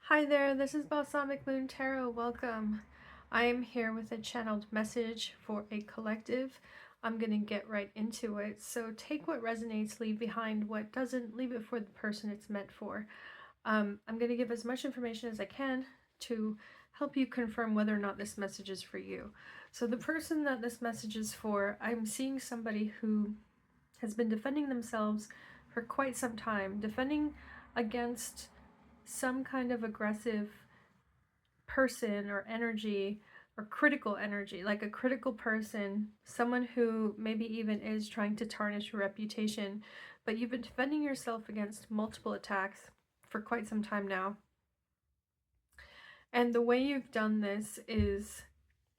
Hi there, this is Balsamic Moon Tarot. Welcome. I am here with a channeled message for a collective. I'm going to get right into it. So take what resonates, leave behind what doesn't, leave it for the person it's meant for. I'm going to give as much information as I can to help you confirm whether or not this message is for you. So the person that this message is for, I'm seeing somebody who has been defending themselves for quite some time, defending against some kind of aggressive person or energy or critical energy, like a critical person, someone who maybe even is trying to tarnish your reputation, but you've been defending yourself against multiple attacks for quite some time now. And the way you've done this is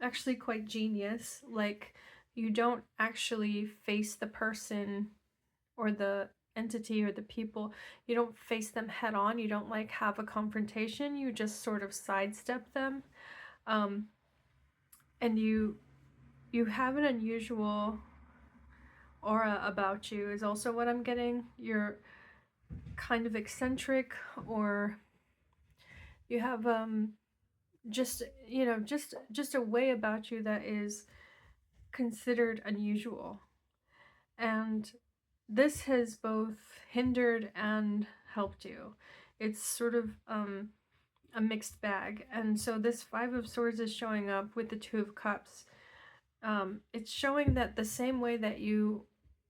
actually quite genius. Like, you don't actually face the person or the entity or the people, you don't face them head on, you don't like have a confrontation, you just sort of sidestep them. And you have an unusual aura about you is also what I'm getting. You're kind of eccentric, or you have just just a way about you that is considered unusual. And this has both hindered and helped you. It's sort of a mixed bag. And so this Five of Swords is showing up with the Two of Cups. It's showing that the same way that you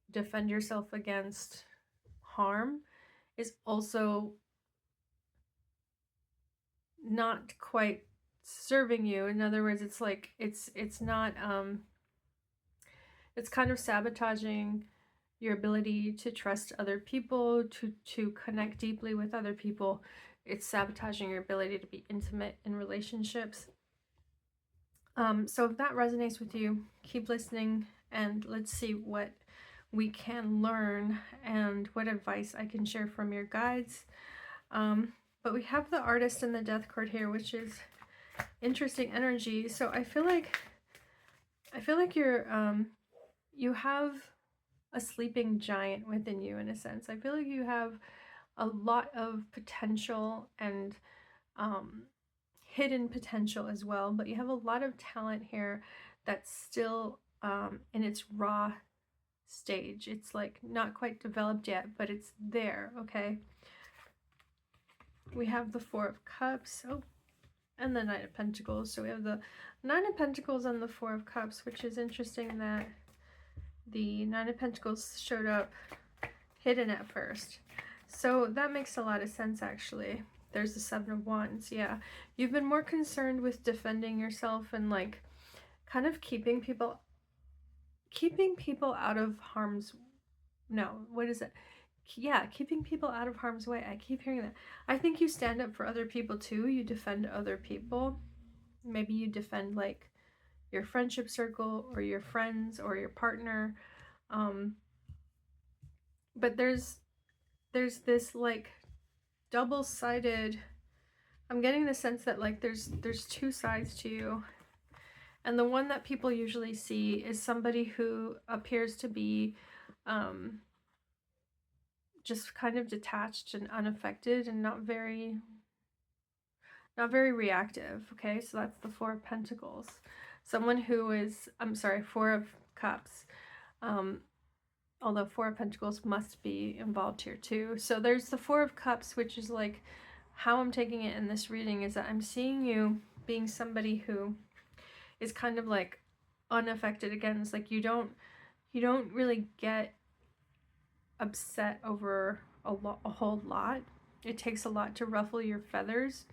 defend yourself against harm is also not quite serving you. In other words, it's like it's not it's kind of sabotaging your ability to trust other people, to connect deeply with other people. It's sabotaging your ability to be intimate in relationships. So if that resonates with you, keep listening and let's see what we can learn and what advice I can share from your guides. But we have the Artist and the Death card here, which is interesting energy. So I feel like you're you have a sleeping giant within you, in a sense. I feel like you have a lot of potential and hidden potential as well, but you have a lot of talent here that's still in its raw stage. It's like not quite developed yet, but it's there. Okay, we have the Four of Cups, and the Knight of Pentacles. So we have the Nine of Pentacles and the Four of Cups, which is interesting that the Nine of Pentacles showed up hidden at first. So that makes a lot of sense, actually. There's the Seven of Wands. Yeah, you've been more concerned with defending yourself and like kind of keeping people out of harm's, no, what is it? Yeah, keeping people out of harm's way. I keep hearing that. I think you stand up for other people too. You defend other people. Maybe you defend like your friendship circle or your friends or your partner. But there's this like double-sided, I'm getting the sense that like there's two sides to you. And the one that people usually see is somebody who appears to be just kind of detached and unaffected and not very reactive. Okay, so that's the Four of Pentacles. Someone who is, I'm sorry, Four of Cups. Although Four of Pentacles must be involved here too. So there's the Four of Cups, which is like how I'm taking it in this reading is that I'm seeing you being somebody who is kind of like unaffected. Again, it's like you don't really get upset over a whole lot. It takes a lot to ruffle your feathers.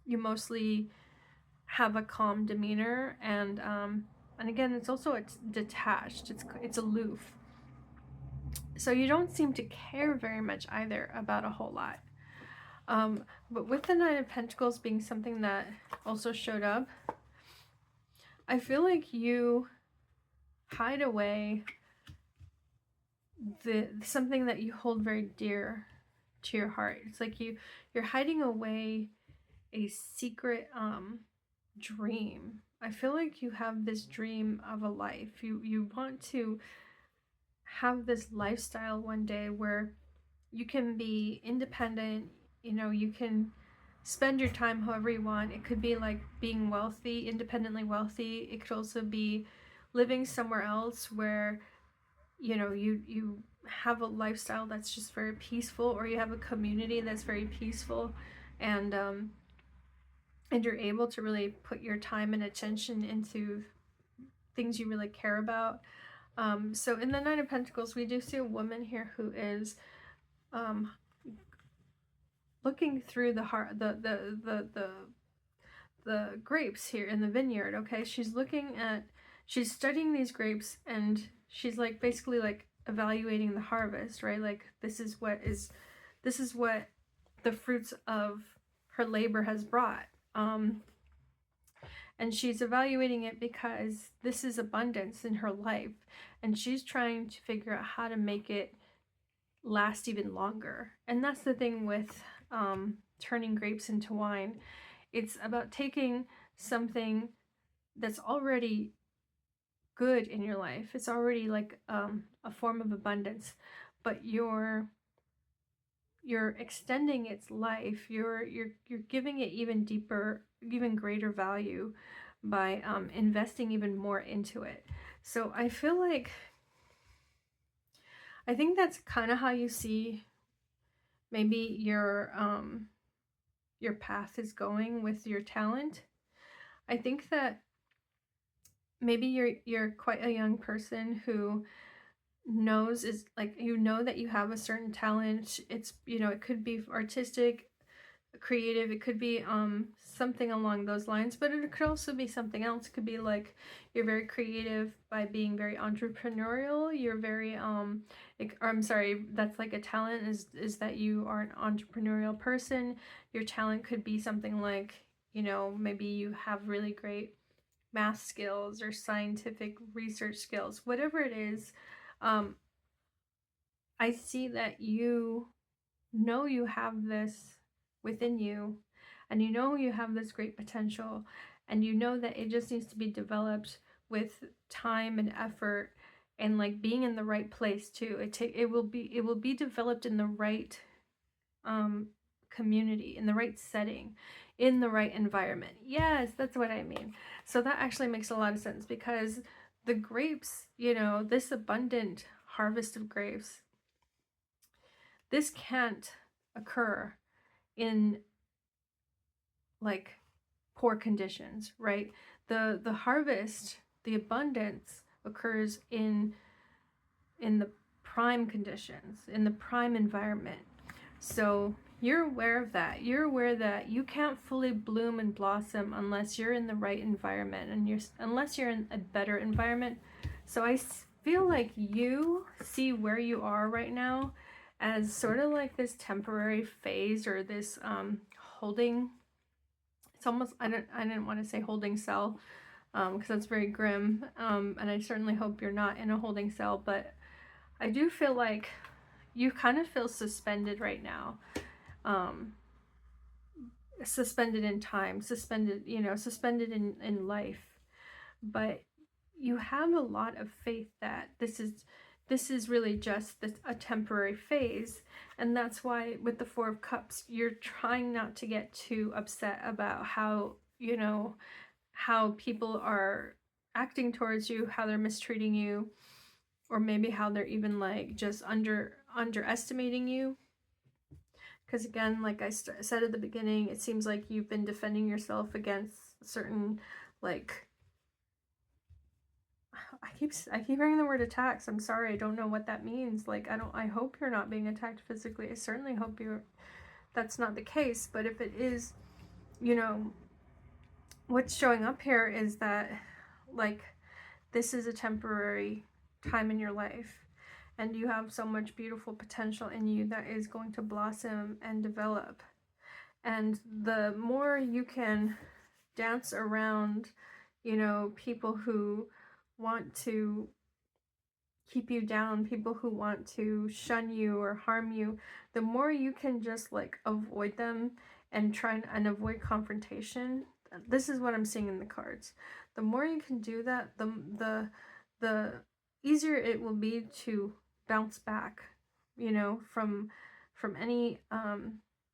You mostly have a calm demeanor, and again, it's detached. It's aloof. So you don't seem to care very much either about a whole lot. But with the Nine of Pentacles being something that also showed up, I feel like you hide away something that you hold very dear to your heart. It's like you're hiding away a secret dream. I feel like you have this dream of a life. You want to have this lifestyle one day where you can be independent, you know, you can spend your time however you want. It could be like being wealthy, independently wealthy. It could also be living somewhere else where, you know, you have a lifestyle that's just very peaceful, or you have a community that's very peaceful, and you're able to really put your time and attention into things you really care about. So in the Nine of Pentacles, we do see a woman here who is um, looking through the heart, the grapes here in the vineyard. Okay, she's studying these grapes, and she's like basically like evaluating the harvest, right? Like this is what the fruits of her labor has brought. And she's evaluating it because this is abundance in her life, and she's trying to figure out how to make it last even longer. And that's the thing with turning grapes into wine. It's about taking something that's already good in your life. It's already like a form of abundance, but you're extending its life. You're giving it even deeper, even greater value by investing even more into it. So I feel like, I think that's kind of how you see maybe your path is going with your talent. I think that maybe you're quite a young person who knows, is like, you know that you have a certain talent. It's, you know, it could be artistic, creative, it could be something along those lines, but it could also be something else. It could be like you're very creative by being very entrepreneurial. You're very or I'm sorry, that's like a talent, is that you are an entrepreneurial person. Your talent could be something like, you know, maybe you have really great math skills or scientific research skills, whatever it is. I see that you know you have this within you, and you know you have this great potential, and you know that it just needs to be developed with time and effort, and like being in the right place too. It will be developed in the right community, in the right setting, in the right environment. Yes, that's what I mean. So that actually makes a lot of sense, because the grapes, you know, this abundant harvest of grapes, this can't occur in like poor conditions, right? The harvest, the abundance occurs in the prime conditions, in the prime environment. So you're aware of that. You're aware that you can't fully bloom and blossom unless you're in the right environment, and unless you're in a better environment. So I feel like you see where you are right now as sort of like this temporary phase, or this holding. It's almost, I didn't want to say holding cell, because that's very grim, and I certainly hope you're not in a holding cell, but I do feel like you kind of feel suspended right now, suspended in time, suspended, you know, suspended in life. But you have a lot of faith that this is really just a temporary phase. And that's why with the Four of Cups, you're trying not to get too upset about how, you know, how people are acting towards you, how they're mistreating you, or maybe how they're even like just underestimating you. Because again, like I said at the beginning, it seems like you've been defending yourself against certain, like, I keep hearing the word attacks. I'm sorry, I don't know what that means. Like, I hope you're not being attacked physically. I certainly hope that's not the case. But if it is, you know, what's showing up here is that, like, this is a temporary time in your life, and you have so much beautiful potential in you that is going to blossom and develop. And the more you can dance around, you know, people who want to keep you down, people who want to shun you or harm you, the more you can just like avoid them and try and avoid confrontation. This is what I'm seeing in the cards. The more you can do that, the easier it will be to bounce back, you know, from any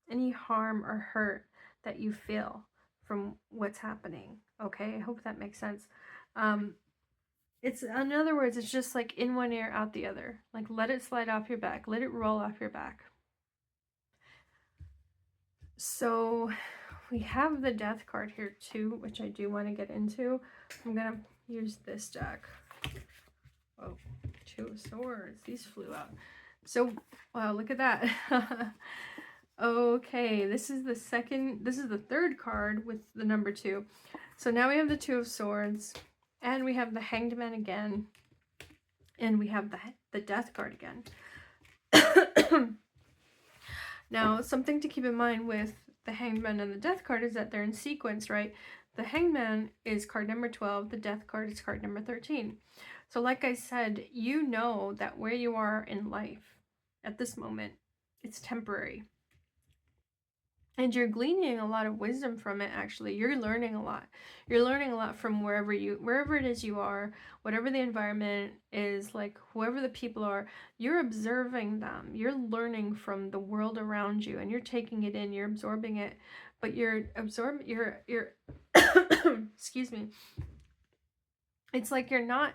any harm or hurt that you feel from what's happening. Okay, I hope that makes sense. It's, in other words, it's just like in one ear, out the other. Like, let it slide off your back, let it roll off your back. So we have the Death card here too, which I do want to get into. I'm gonna use this deck. Oh, Two of Swords. These flew out. So, wow, look at that. Okay, this is the third card with the number 2. So now we have the Two of Swords, and we have the Hanged Man again, and we have the Death card again. Now, something to keep in mind with the Hanged Man and the Death card is that they're in sequence, right? The Hanged Man is card number 12, the Death card is card number 13. So like I said, you know that where you are in life at this moment, it's temporary. And you're gleaning a lot of wisdom from it, actually. You're learning a lot. You're learning a lot from wherever it is you are, whatever the environment is, like whoever the people are, you're observing them. You're learning from the world around you, and you're taking it in, you're absorbing it, but you're excuse me. It's like you're not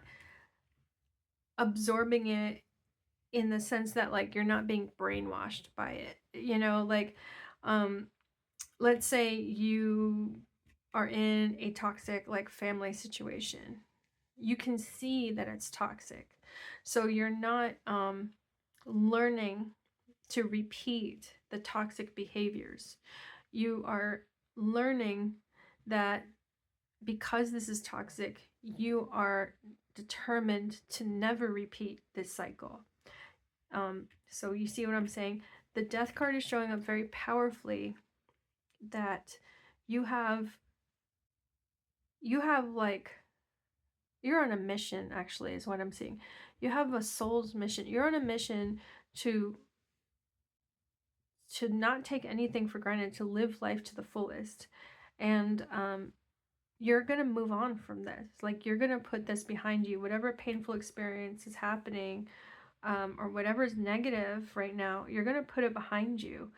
absorbing it in the sense that like you're not being brainwashed by it. You know, like let's say you are in a toxic like family situation. You can see that it's toxic. So you're not learning to repeat the toxic behaviors. You are learning that because this is toxic, you are determined to never repeat this cycle. So you see what I'm saying? The Death card is showing up very powerfully that you have like, you're on a mission, actually, is what I'm seeing. You have a soul's mission. You're on a mission to not take anything for granted, to live life to the fullest. And you're going to move on from this. Like, you're going to put this behind you. Whatever painful experience is happening, or whatever is negative right now, you're going to put it behind you.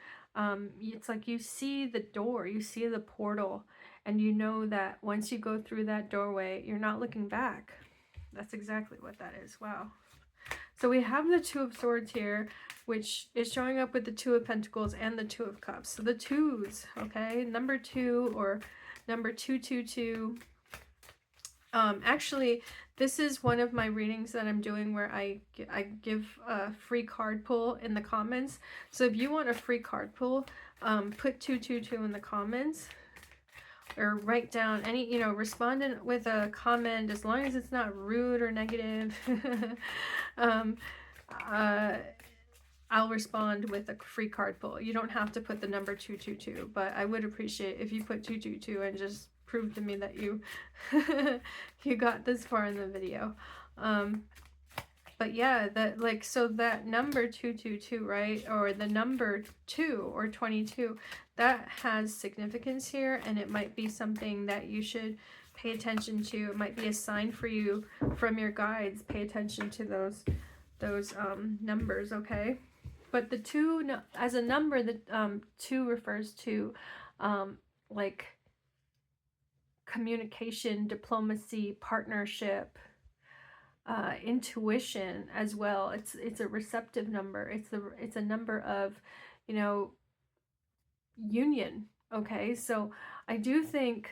It's like you see the door, you see the portal, and you know that once you go through that doorway, you're not looking back. That's exactly what that is. Wow. So we have the Two of Swords here, which is showing up with the Two of Pentacles and the Two of Cups. So the twos, okay? Number 2 or number 222. Actually, this is one of my readings that I'm doing where I give a free card pull in the comments. So if you want a free card pull, put 222 in the comments, or write down any, respond with a comment, as long as it's not rude or negative. I'll respond with a free card pull. You don't have to put the number 222, but I would appreciate if you put 222 and just prove to me that you you got this far in the video. But yeah, that, like, so that number 222, right, or the number 2 or 22, that has significance here, and it might be something that you should pay attention to. It might be a sign for you from your guides. Pay attention to those numbers, okay? But the 2, as a number, the 2 refers to like communication, diplomacy, partnership, intuition as well. It's a receptive number. It's a number of, union. Okay, so I do think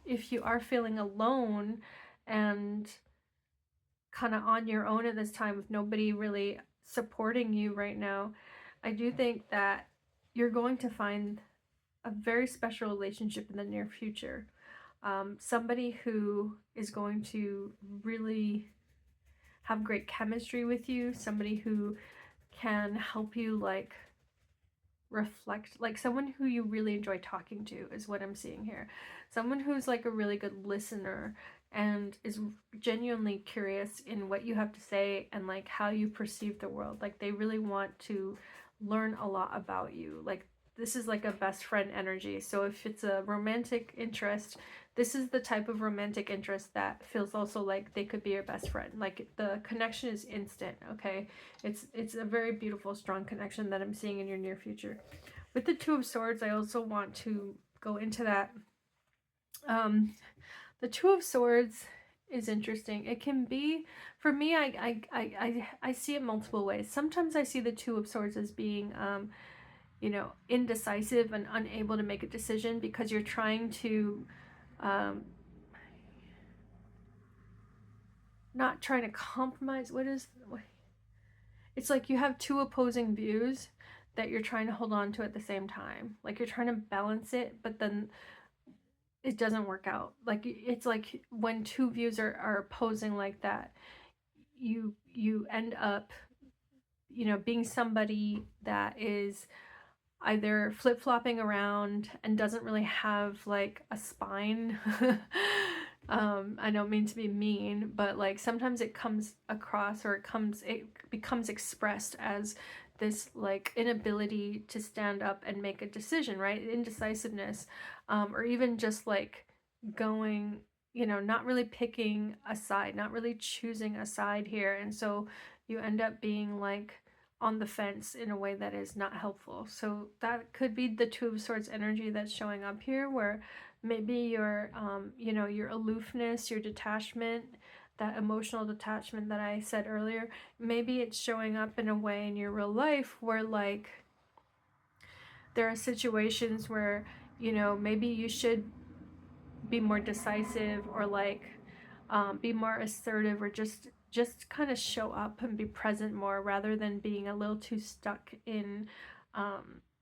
if you are feeling alone and kind of on your own at this time with nobody really supporting you right now, I do think that you're going to find a very special relationship in the near future. Somebody who is going to really have great chemistry with you, somebody who can help you like reflect, like someone who you really enjoy talking to is what I'm seeing here. Someone who's like a really good listener and is genuinely curious in what you have to say and like how you perceive the world. Like they really want to learn a lot about you. Like this is like a best friend energy. So if it's a romantic interest, this is the type of romantic interest that feels also like they could be your best friend. Like the connection is instant, okay? It's a very beautiful, strong connection that I'm seeing in your near future. With the Two of Swords, I also want to go into that. The Two of Swords is interesting. It can be, for me, I see it multiple ways. Sometimes I see the Two of Swords as being, you know, indecisive and unable to make a decision because you're trying to, not trying to compromise. It's like you have two opposing views that you're trying to hold on to at the same time. Like you're trying to balance it, but then it doesn't work out. Like it's like when two views are opposing like that, you end up, you know, being somebody that is either flip-flopping around and doesn't really have like a spine. I don't mean to be mean, but like sometimes it comes across, or it becomes expressed as this like inability to stand up and make a decision, right? Indecisiveness, or even just like going, you know, not really picking a side, not really choosing a side here. And so you end up being like on the fence in a way that is not helpful. So that could be the Two of Swords energy that's showing up here, where maybe your you know, your aloofness, your detachment, that emotional detachment that I said earlier, maybe it's showing up in a way in your real life where like there are situations where, you know, maybe you should be more decisive, or like be more assertive, or just kind of show up and be present more, rather than being a little too stuck in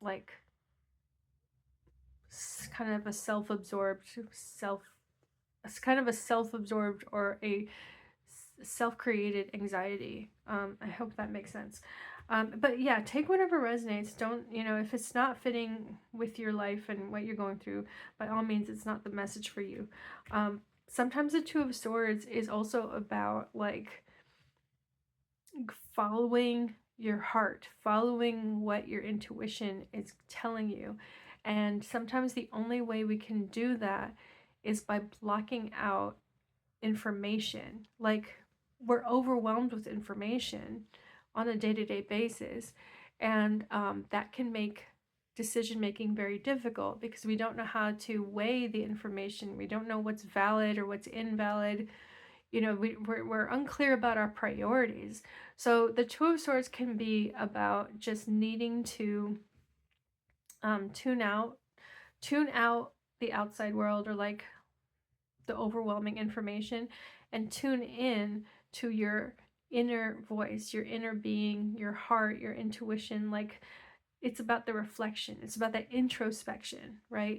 like kind of a self-absorbed it's kind of a self-absorbed or a self-created anxiety. I hope that makes sense. But yeah, take whatever resonates. Don't, you know, if it's not fitting with your life and what you're going through, by all means, it's not the message for you. Sometimes the Two of Swords is also about like following your heart, following what your intuition is telling you. And sometimes the only way we can do that is by blocking out information. Like we're overwhelmed with information on a day-to-day basis, and that can make decision making very difficult because we don't know how to weigh the information. We don't know what's valid or what's invalid. You know, we're unclear about our priorities. So the Two of Swords can be about just needing to tune out the outside world, or like the overwhelming information, and tune in to your inner voice, your inner being, your heart, your intuition. Like it's about the reflection, it's about that introspection, right?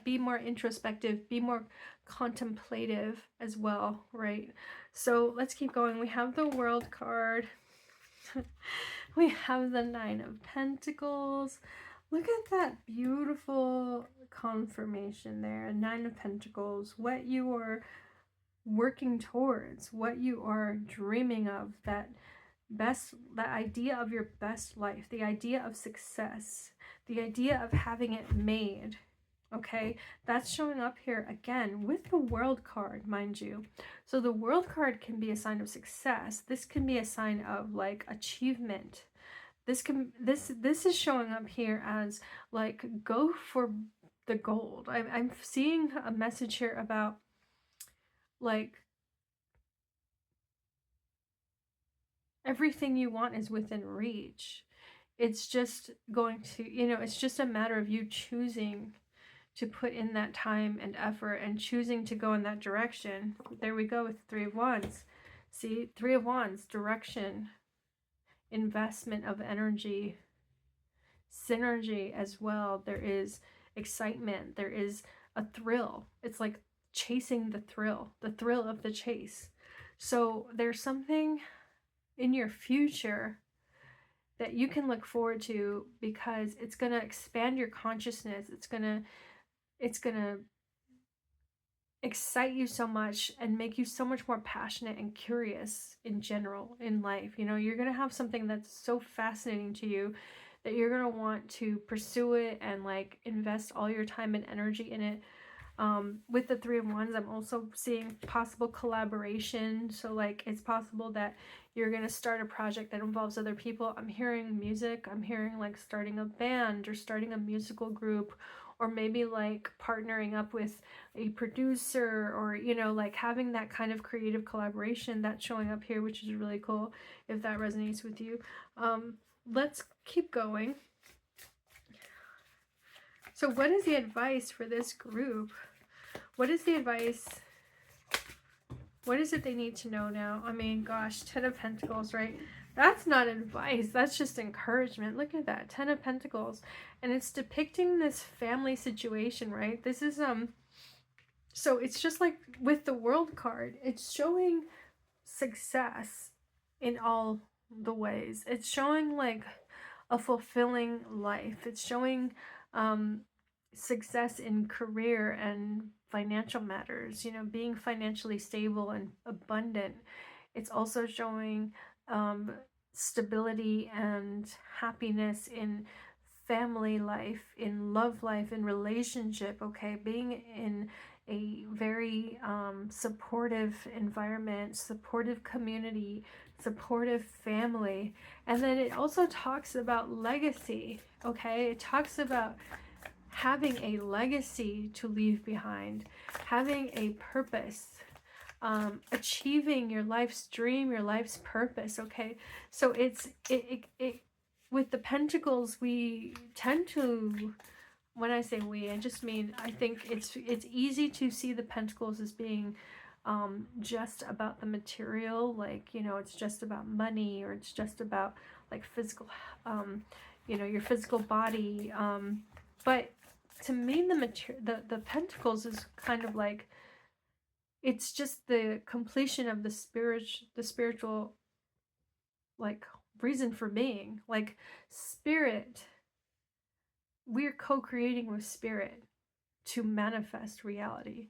Be more introspective, be more contemplative as well, right? So let's keep going. We have the World card. We have the Nine of Pentacles. Look at that beautiful confirmation there. Nine of Pentacles, what you are working towards, what you are dreaming of, that idea of your best life, the idea of success, the idea of having it made. Okay, that's showing up here again with the World card, mind you. So the World card can be a sign of success. This can be a sign of like achievement. This is showing up here as like, go for the gold. I'm seeing a message here about like everything you want is within reach. It's just going to, you know, it's just a matter of you choosing to put in that time and effort and choosing to go in that direction. There we go with Three of Wands. See, Three of Wands, direction, investment of energy, synergy as well. There is excitement. There is a thrill. It's like chasing the thrill of the chase. So there's something in your future that you can look forward to, because it's going to expand your consciousness. It's going to excite you so much and make you so much more passionate and curious in general in life. You know, you're going to have something that's so fascinating to you that you're going to want to pursue it and like invest all your time and energy in it. With the Three of Wands, I'm also seeing possible collaboration. So like it's possible that you're going to start a project that involves other people. I'm hearing music. I'm hearing like starting a band or starting a musical group, or maybe like partnering up with a producer, or you know, like having that kind of creative collaboration that's showing up here, which is really cool if that resonates with you. Let's keep going. So what is the advice for this group? What is the advice? What is it they need to know now? I mean, gosh, Ten of Pentacles, right? That's not advice. That's just encouragement. Look at that, Ten of Pentacles. And it's depicting this family situation, right? This is, so it's just like with the World card, it's showing success in all the ways. It's showing like a fulfilling life. It's showing success in career and financial matters, you know, being financially stable and abundant. It's also showing stability and happiness in family life, in love life, in relationship, okay? Being in a very supportive environment, supportive community, supportive family. And then it also talks about legacy, okay? It talks about having a legacy to leave behind, having a purpose, achieving your life's dream, your life's purpose, okay? So it's with the Pentacles, we tend to, when I say we, I just mean, I think it's easy to see the Pentacles as being just about the material, like, you know, it's just about money, or it's just about like physical, you know, your physical body. But to me, the Pentacles is kind of like, it's just the completion of the spiritual like reason for being. Like spirit, we're co-creating with spirit to manifest reality.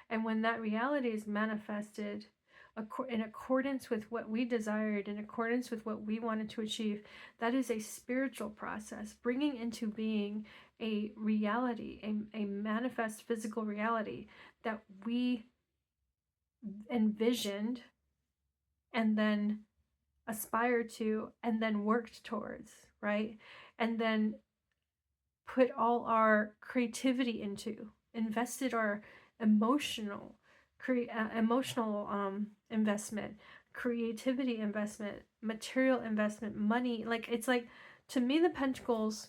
And when that reality is manifested in accordance with what we desired, in accordance with what we wanted to achieve, that is a spiritual process, bringing into being a reality, a manifest physical reality that we envisioned and then aspired to and then worked towards, right? And then put all our creativity into, invested our emotional investment, creativity investment, material investment, money. Like it's like, to me, the Pentacles,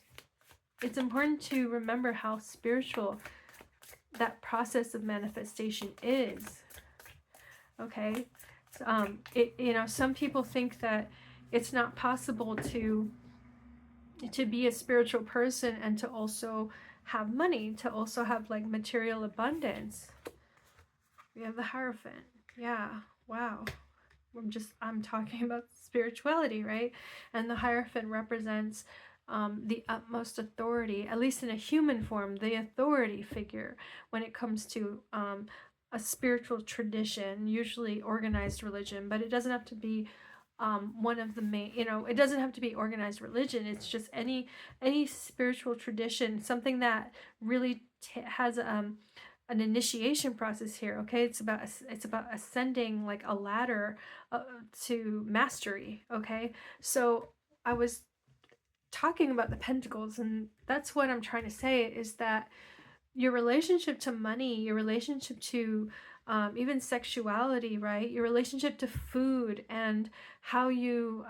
it's important to remember how spiritual that process of manifestation is. Okay, you know, some people think that it's not possible to be a spiritual person and to also have money, to also have like material abundance. We have the Hierophant. Yeah, wow. I'm talking about spirituality, right? And the Hierophant represents the utmost authority, at least in a human form, the authority figure when it comes to a spiritual tradition, usually organized religion, but it doesn't have to be one of the main, you know, it doesn't have to be organized religion. It's just any spiritual tradition, something that really has an initiation process here. Okay, it's about ascending like a ladder to mastery. Okay, so I was talking about the Pentacles, and that's what I'm trying to say, is that your relationship to money, your relationship to even sexuality, right? Your relationship to food, and how you,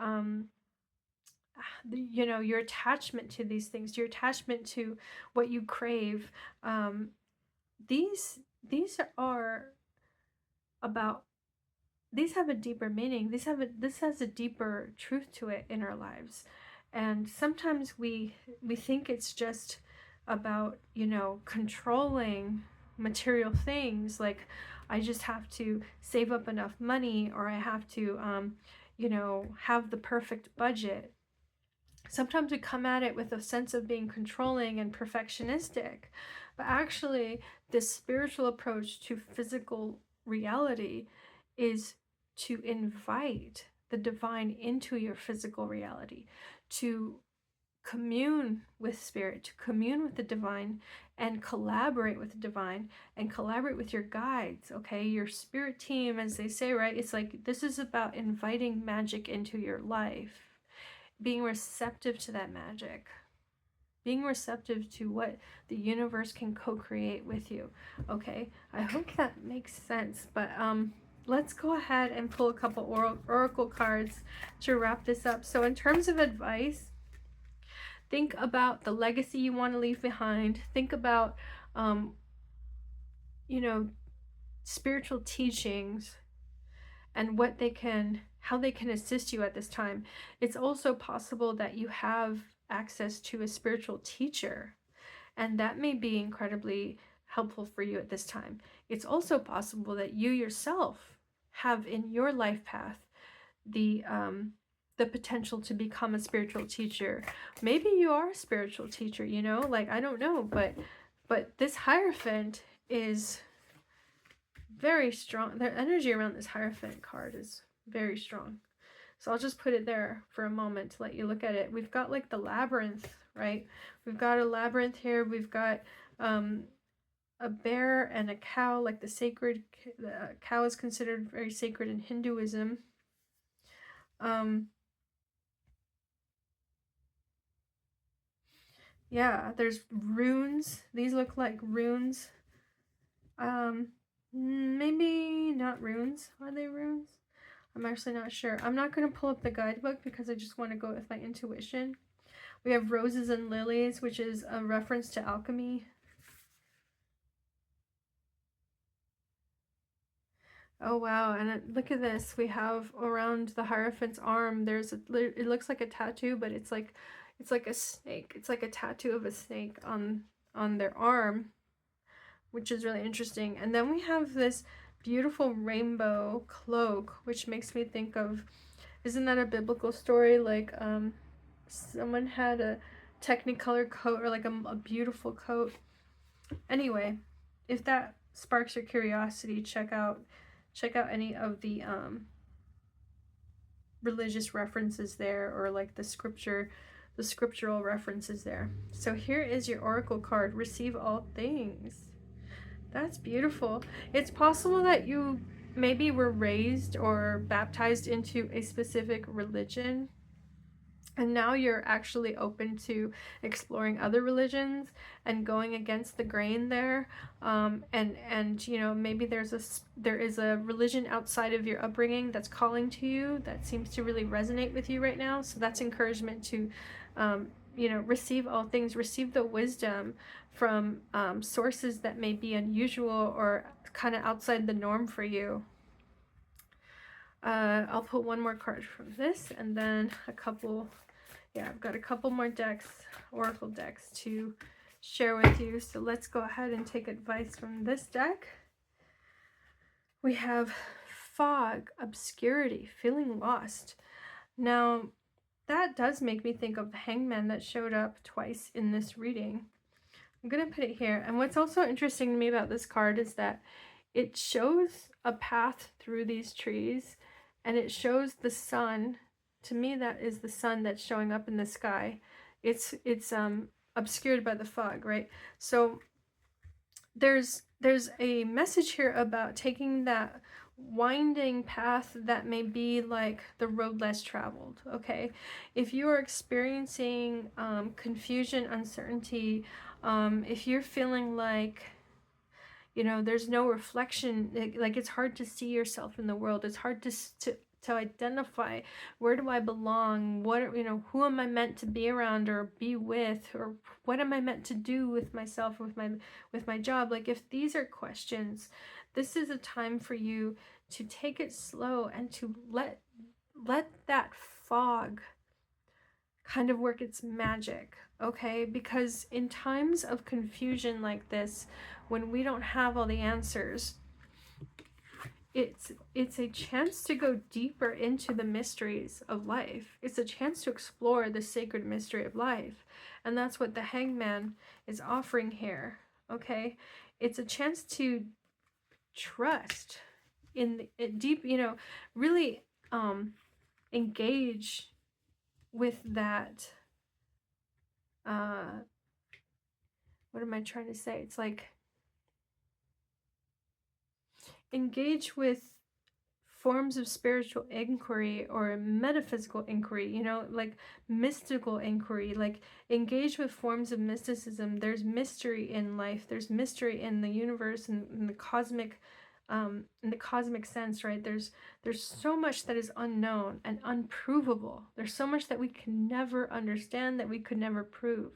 you know, your attachment to these things, your attachment to what you crave. These are about, these have a deeper meaning. This has a deeper truth to it in our lives. And sometimes we think it's just about, you know, controlling material things, like I just have to save up enough money, or I have to you know, have the perfect budget. Sometimes we come at it with a sense of being controlling and perfectionistic, but actually this spiritual approach to physical reality is to invite the divine into your physical reality, to commune with spirit, to commune with the divine, and collaborate with the divine, and collaborate with your guides, okay? Your spirit team, as they say, right? It's like, this is about inviting magic into your life, being receptive to that magic, being receptive to what the universe can co-create with you, okay? I hope that makes sense. But let's go ahead and pull a couple oracle cards to wrap this up. So in terms of advice, think about the legacy you want to leave behind. Think about you know, spiritual teachings and what they can, how they can assist you at this time. It's also possible that you have access to a spiritual teacher, and that may be incredibly helpful for you at this time. It's also possible that you yourself have in your life path the potential to become a spiritual teacher. Maybe you are a spiritual teacher, you know, like, I don't know, but this Hierophant is very strong. The energy around this Hierophant card is very strong. So I'll just put it there for a moment to let you look at it. We've got like the labyrinth, right? We've got a labyrinth here. We've got a bear and a cow, like the sacred, the cow is considered very sacred in Hinduism. Yeah, there's runes. These look like runes. Maybe not runes. Are they runes? I'm actually not sure. I'm not going to pull up the guidebook because I just want to go with my intuition. We have roses and lilies, which is a reference to alchemy. Oh wow, and look at this. We have around the Hierophant's arm, there's it looks like a tattoo, but it's like a snake. It's like a tattoo of a snake on their arm, which is really interesting. And then we have this beautiful rainbow cloak, which makes me think of, isn't that a biblical story? Like someone had a technicolor coat, or like a beautiful coat. Anyway, if that sparks your curiosity, check out any of the religious references there, or like the scriptural references there. So here is your oracle card, receive all things. That's beautiful. It's possible that you maybe were raised or baptized into a specific religion, and now you're actually open to exploring other religions and going against the grain there. And you know, maybe there is a religion outside of your upbringing that's calling to you, that seems to really resonate with you right now. So that's encouragement to you know, receive all things, receive the wisdom from sources that may be unusual or kind of outside the norm for you. I'll put one more card from this, and then a couple, yeah, I've got a couple more decks, oracle decks, to share with you. So let's go ahead and take advice from this deck. We have fog, obscurity, feeling lost. Now, that does make me think of the Hangman that showed up twice in this reading. I'm going to put it here. And what's also interesting to me about this card is that it shows a path through these trees, and it shows the sun. To me, that is the sun that's showing up in the sky. It's obscured by the fog, right? So there's a message here about taking that winding path that may be like the road less traveled, okay? If you are experiencing confusion, uncertainty, if you're feeling like, you know, there's no reflection, like it's hard to see yourself in the world, it's hard to identify, where do I belong, what, you know, who am I meant to be around or be with, or what am I meant to do with myself, with my job. Like, if these are questions, this is a time for you to take it slow and to let that fog kind of work its magic, okay? Because in times of confusion like this, when we don't have all the answers, it's a chance to go deeper into the mysteries of life. It's a chance to explore the sacred mystery of life. And that's what the Hangman is offering here, okay? It's a chance to trust in deep, you know, really engage with that what am I trying to say? It's like engage with forms of spiritual inquiry or metaphysical inquiry, you know, like mystical inquiry, like engage with forms of mysticism. There's mystery in life, there's mystery in the universe and in the cosmic sense, right? There's so much that is unknown and unprovable. There's so much that we can never understand, that we could never prove.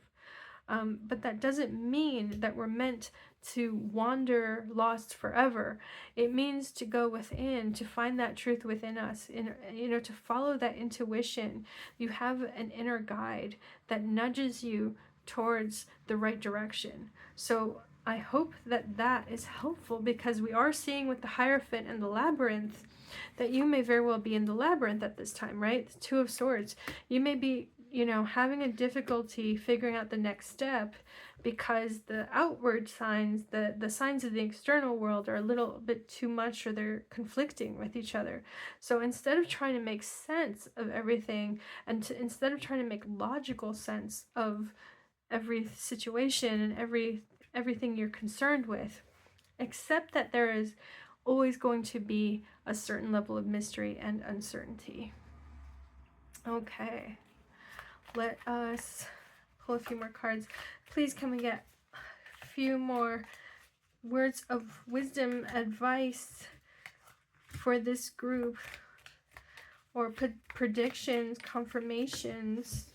But that doesn't mean that we're meant to wander lost forever. It means to go within, to find that truth within us, you know, to follow that intuition. You have an inner guide that nudges you towards the right direction. So I hope that that is helpful, because we are seeing with the Hierophant and the Labyrinth that you may very well be in the labyrinth at this time, right? The Two of Swords. You may be, you know, having a difficulty figuring out the next step because the outward signs, the signs of the external world are a little bit too much, or they're conflicting with each other. So instead of trying to make sense of everything, and instead of trying to make logical sense of every situation and everything you're concerned with, accept that there is always going to be a certain level of mystery and uncertainty. Okay. Let us pull a few more cards. Please can we get a few more words of wisdom, advice for this group, or predictions, confirmations,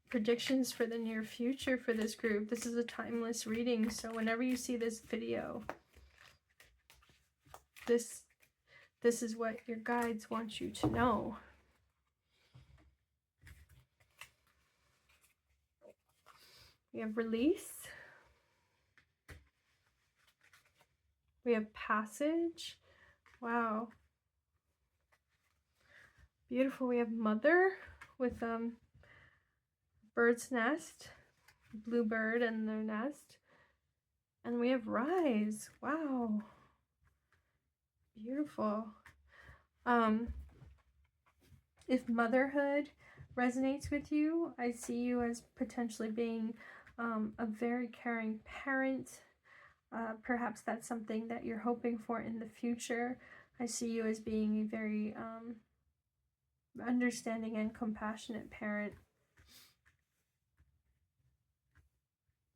predictions for the near future for this group. This is a timeless reading, so whenever you see this video, this is what your guides want you to know. We have release. We have passage. Wow. Beautiful. We have mother with bird's nest, bluebird and their nest. And we have rise. Wow. Beautiful. If motherhood resonates with you, I see you as potentially being a very caring parent. Perhaps that's something that you're hoping for in the future. I see you as being a very understanding and compassionate parent.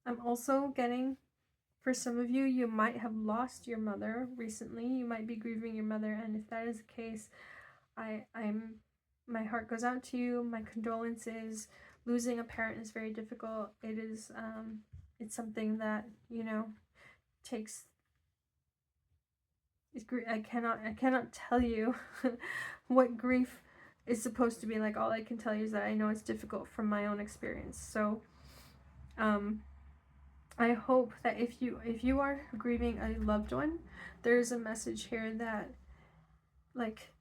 I'm also getting, for some of you, you might have lost your mother recently. You might be grieving your mother, and if that is the case, my heart goes out to you. My condolences. Losing a parent is very difficult. It is it's something that, you know, takes, I cannot tell you what grief is supposed to be like. All I can tell you is that I know it's difficult from my own experience. So I hope that if you are grieving a loved one, there's a message here that, like,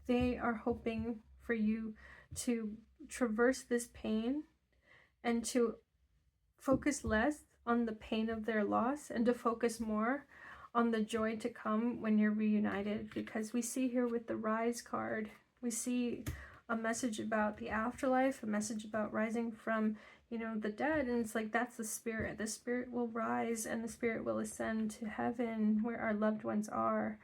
they are hoping for you to traverse this pain and to focus less on the pain of their loss and to focus more on the joy to come when you're reunited. Because we see here with the Rise card, we see a message about the afterlife, a message about rising from, you know, the dead. And it's like, that's the spirit. The spirit will rise and the spirit will ascend to heaven where our loved ones are.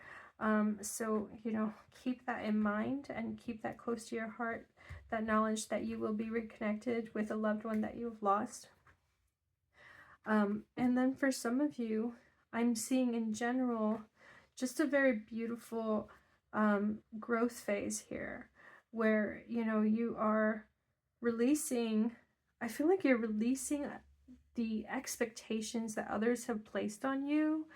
So, you know, keep that in mind and keep that close to your heart, that knowledge that you will be reconnected with a loved one that you've lost. And then for some of you, I'm seeing in general just a very beautiful growth phase here, where, you know, you are releasing, I feel like you're releasing the expectations that others have placed on you,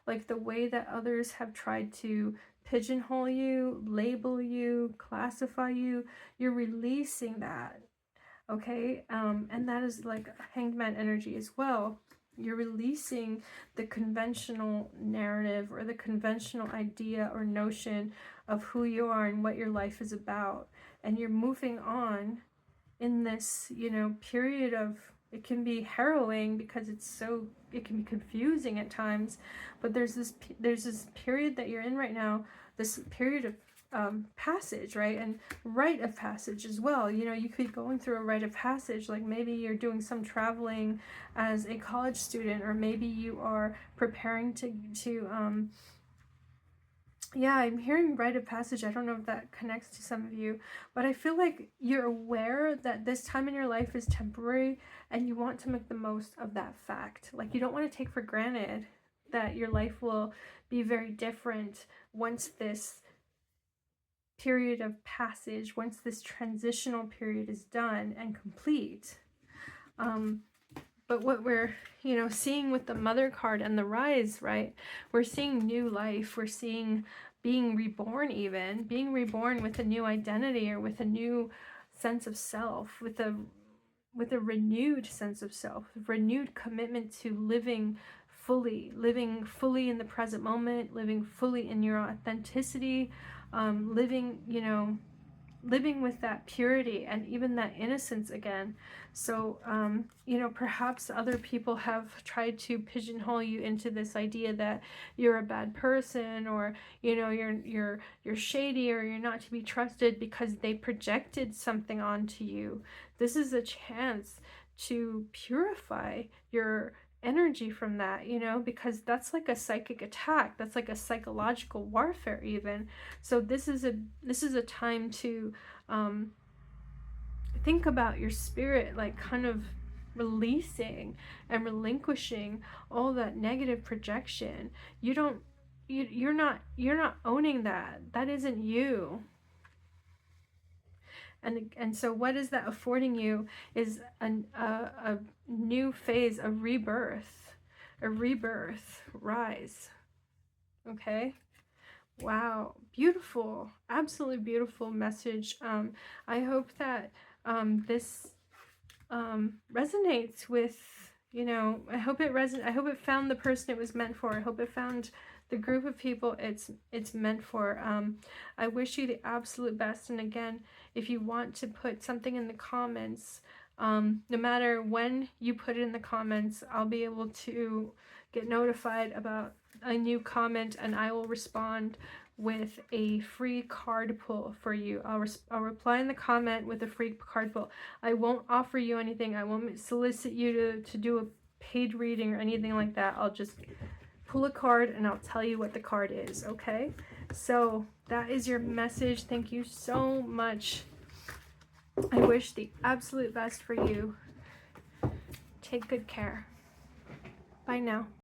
like the way that others have tried to pigeonhole you, label you, classify you. You're releasing that, okay? And that is like Hanged Man energy as well. You're releasing the conventional narrative or the conventional idea or notion of who you are and what your life is about. And you're moving on in this, you know, period of, it can be harrowing because it can be confusing at times, but there's this period that you're in right now, this period of passage, right? And rite of passage as well. You know, you could be going through a rite of passage, like maybe you're doing some traveling as a college student, or maybe you are preparing to yeah, I'm hearing rite of passage. I don't know if that connects to some of you, but I feel like you're aware that this time in your life is temporary and you want to make the most of that fact. Like, you don't want to take for granted that your life will be very different once this period of passage, once this transitional period is done and complete. But what we're, you know, seeing with the Mother card and the Rise, right? We're seeing new life. We're seeing being reborn, even being reborn with a new identity, or with a new sense of self, with a renewed sense of self, renewed commitment to living fully in the present moment, living fully in your authenticity, living, you know, living with that purity and even that innocence again. So, you know, perhaps other people have tried to pigeonhole you into this idea that you're a bad person, or, you know, you're shady, or you're not to be trusted because they projected something onto you. This is a chance to purify your energy from that, you know, because that's like a psychic attack. That's like a psychological warfare even. So this is a time to think about your spirit, like kind of releasing and relinquishing all that negative projection. You're not owning that. That isn't you. And so what is that affording you is a new phase, a rebirth, rise. Okay. Wow, beautiful, absolutely beautiful message. I hope that this resonates with, you know, I hope it found the person it was meant for. I hope it found the group of people it's meant for. I wish you the absolute best. And again, if you want to put something in the comments, no matter when you put it in the comments, I'll be able to get notified about a new comment, and I will respond with a free card pull for you. I'll reply in the comment with a free card pull. I won't offer you anything. I won't solicit you to do a paid reading or anything like that. I'll just pull a card and I'll tell you what the card is, okay? So that is your message. Thank you so much. I wish the absolute best for you. Take good care. Bye now.